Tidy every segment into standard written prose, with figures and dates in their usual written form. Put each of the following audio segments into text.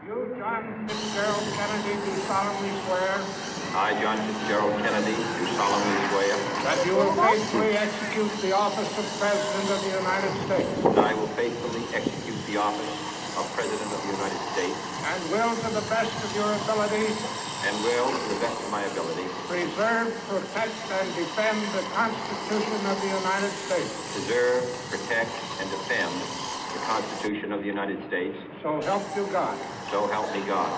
You, John Fitzgerald Kennedy, do solemnly swear. I, John Fitzgerald Kennedy, do solemnly swear. That you will faithfully execute the office of President of the United States. That I will faithfully execute the office of President of the United States. And will, to the best of your ability. And will, to the best of my ability. Preserve, protect, and defend the Constitution of the United States. Preserve, protect, and defend the Constitution of the United States. So help you God. So help me God.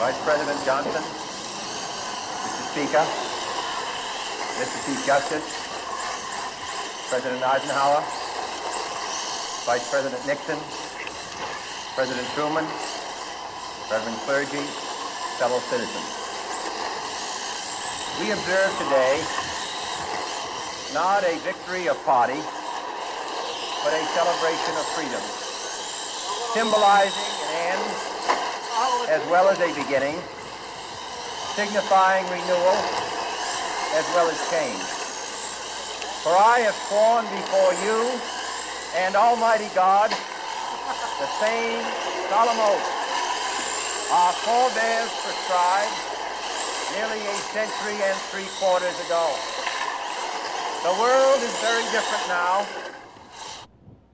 Vice President Johnson, Mr. Speaker, Mr. Chief Justice, President Eisenhower, Vice President Nixon, President Truman, Reverend clergy, fellow citizens. We observe today not a victory of party, but a celebration of freedom, symbolizing an end as well as a beginning, signifying renewal as well as change. For I have sworn before you and Almighty God the same solemn oath our forebears prescribed nearly a century and 3/4 ago. The world is very different now,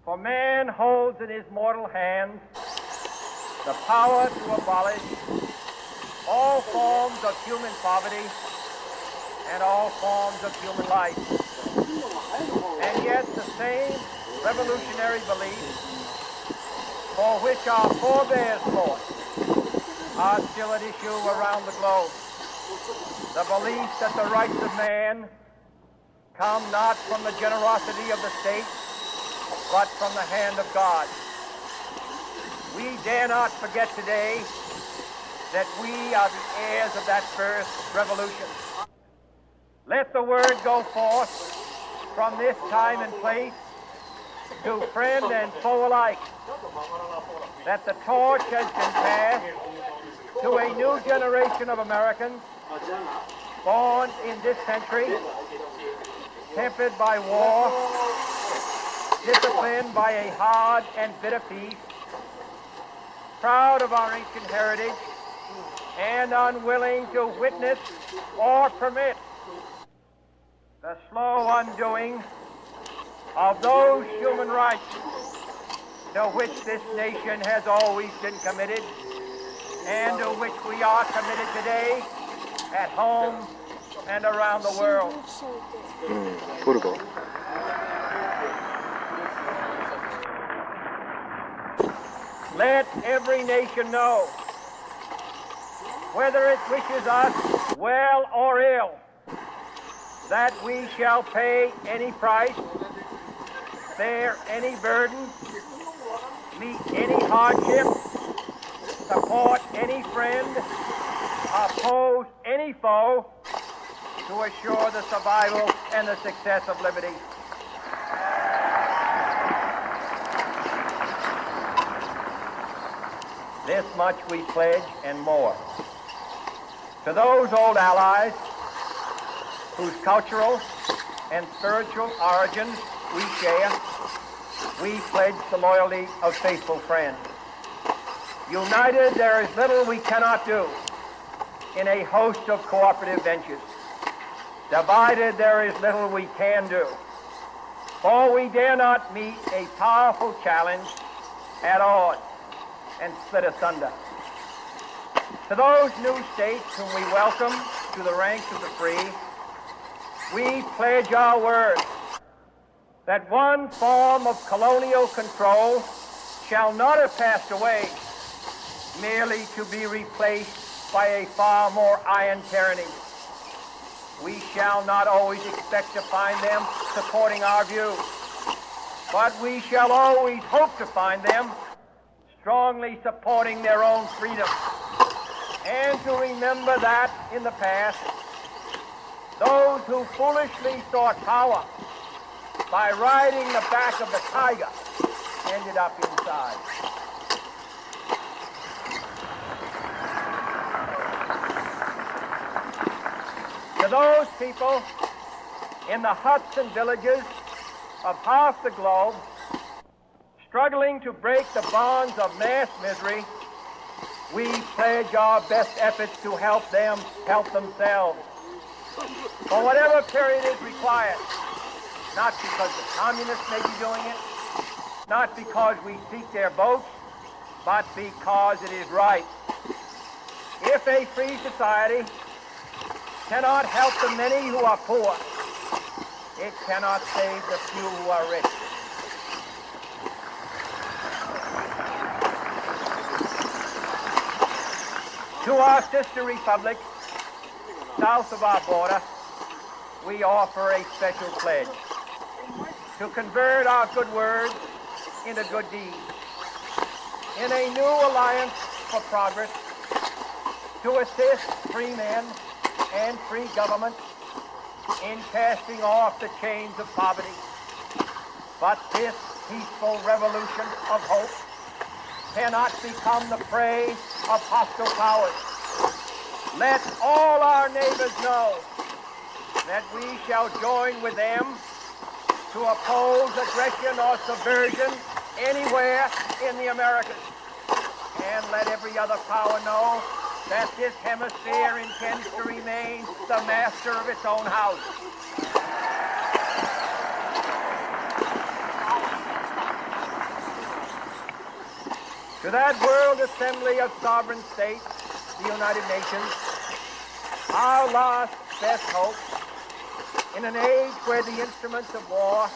for man holds in his mortal hands the power to abolish all forms of human poverty and all forms of human life. And yet the same revolutionary beliefs for which our forebears fought are still at issue around the globe. The belief that the rights of man come not from the generosity of the state, but from the hand of God. We dare not forget today that we are the heirs of that first revolution. Let the word go forth from this time and place to friend and foe alike that the torch has been passed to a new generation of Americans born in this century, tempered by war, disciplined by a hard and bitter peace, proud of our ancient heritage, and unwilling to witness or permit the slow undoing of those human rights to which this nation has always been committed and to which we are committed today at home and around the world. Let every nation know, whether it wishes us well or ill, that we shall pay any price, bear any burden, meet any hardship, support any friend, oppose any foe, to assure the survival and the success of liberty. This much we pledge and more. To those old allies whose cultural and spiritual origins we share, we pledge the loyalty of faithful friends. United, there is little we cannot do in a host of cooperative ventures. Divided, there is little we can do, for we dare not meet a powerful challenge at odds and split asunder. To those new states whom we welcome to the ranks of the free, we pledge our word that one form of colonial control shall not have passed away, merely to be replaced by a far more iron tyranny. We shall not always expect to find them supporting our views, but we shall always hope to find them strongly supporting their own freedom, and to remember that in the past, those who foolishly sought power by riding the back of the tiger ended up inside. To those people in the huts and villages of half the globe struggling to break the bonds of mass misery, we pledge our best efforts to help them help themselves for whatever period is required, not because the communists may be doing it, not because we seek their votes, but because it is right. If a free society cannot help the many who are poor, it cannot save the few who are rich. To our sister republics south of our border, we offer a special pledge to convert our good words into good deeds, in a new alliance for progress, to assist free men and free governments in casting off the chains of poverty. But this peaceful revolution of hope cannot become the prey of hostile powers. Let all our neighbors know that we shall join with them to oppose aggression or subversion anywhere in the Americas. And let every other power know that this hemisphere intends to remain the master of its own house. To that World Assembly of Sovereign States, the United Nations, our last best hope, in an age where the instruments of war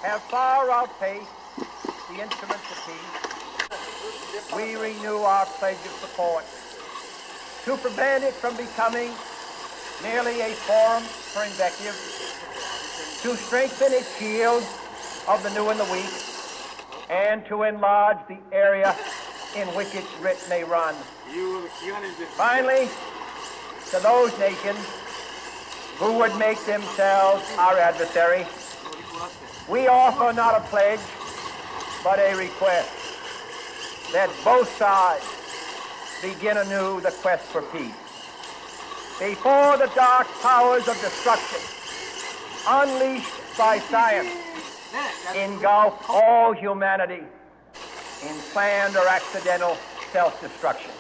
have far outpaced the instruments of peace, we renew our pledge of support to prevent it from becoming merely a forum for invective, to strengthen its shield of the new and the weak, and to enlarge the area in which its writ may run. Finally, to those nations who would make themselves our adversary, we offer not a pledge, but a request that both sides begin anew the quest for peace. Before the dark powers of destruction, unleashed by science, engulf all humanity in planned or accidental self-destruction.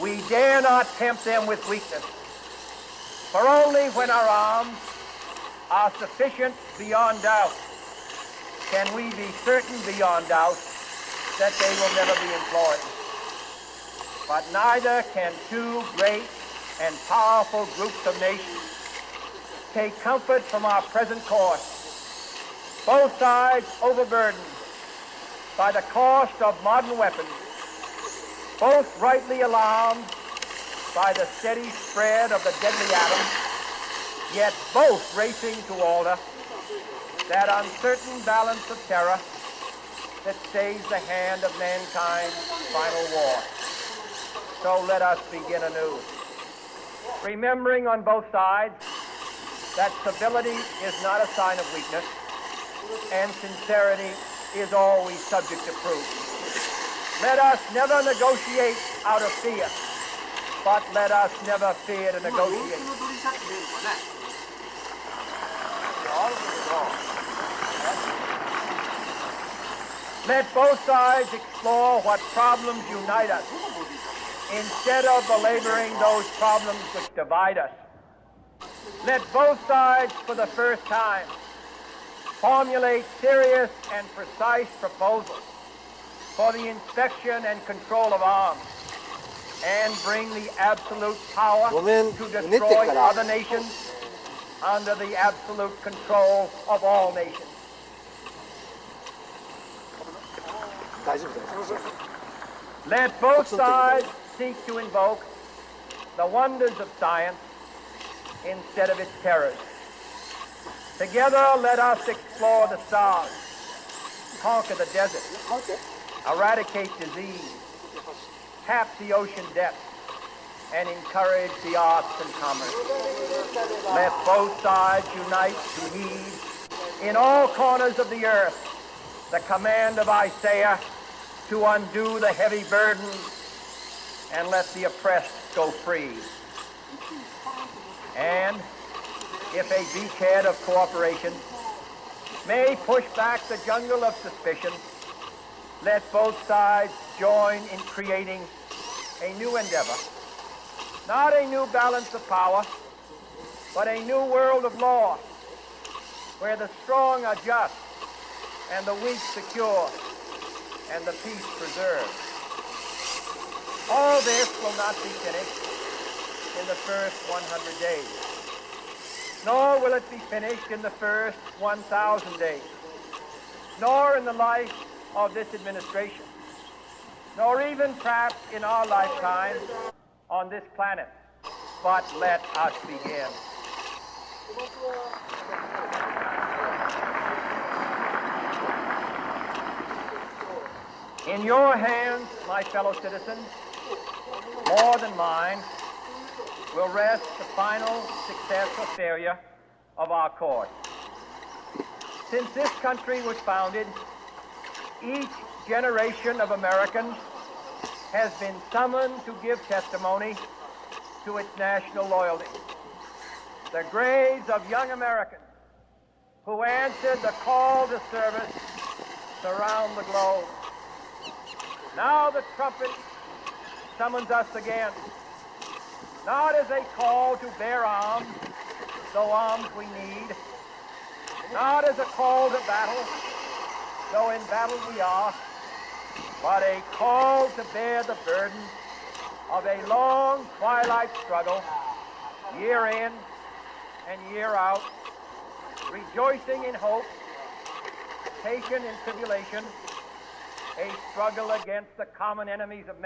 We dare not tempt them with weakness, for only when our arms are sufficient beyond doubt can we be certain beyond doubt that they will never be employed. But neither can two great and powerful groups of nations take comfort from our present course, both sides overburdened by the cost of modern weapons, both rightly alarmed by the steady spread of the deadly atom, yet both racing to alter that uncertain balance of terror that stays the hand of mankind's final war. So let us begin anew, remembering on both sides that civility is not a sign of weakness, and sincerity is always subject to proof. Let us never negotiate out of fear, but let us never fear to negotiate. Let both sides explore what problems unite us, instead of belaboring those problems which divide us. Let both sides, for the first time, formulate serious and precise proposals for the inspection and control of arms, and bring the absolute power to destroy other nations under the absolute control of all nations. Let both sides seek to invoke the wonders of science instead of its terrors. Together, let us explore the stars, conquer the desert, eradicate disease, tap the ocean depths, and encourage the arts and commerce. Let both sides unite to heed in all corners of the earth the command of Isaiah to undo the heavy burdens and let the oppressed go free. And if a beachhead of cooperation may push back the jungle of suspicion, let both sides join in creating a new endeavor, not a new balance of power, but a new world of law, where the strong are just, and the weak secure, and the peace preserved. All this will not be finished in the first 100 days, nor will it be finished in the first 1,000 days, nor in the life of this administration, nor even perhaps in our lifetime on this planet. But let us begin. In your hands, my fellow citizens, more than mine, will rest the final success or failure of our course. Since this country was founded, each generation of Americans has been summoned to give testimony to its national loyalty. The graves of young Americans who answered the call to service surround the globe. Now the trumpet summons us again, not as a call to bear arms, though arms we need, not as a call to battle, though in battle we are, but a call to bear the burden of a long twilight struggle, year in and year out, rejoicing in hope, patient in tribulation, a struggle against the common enemies of man.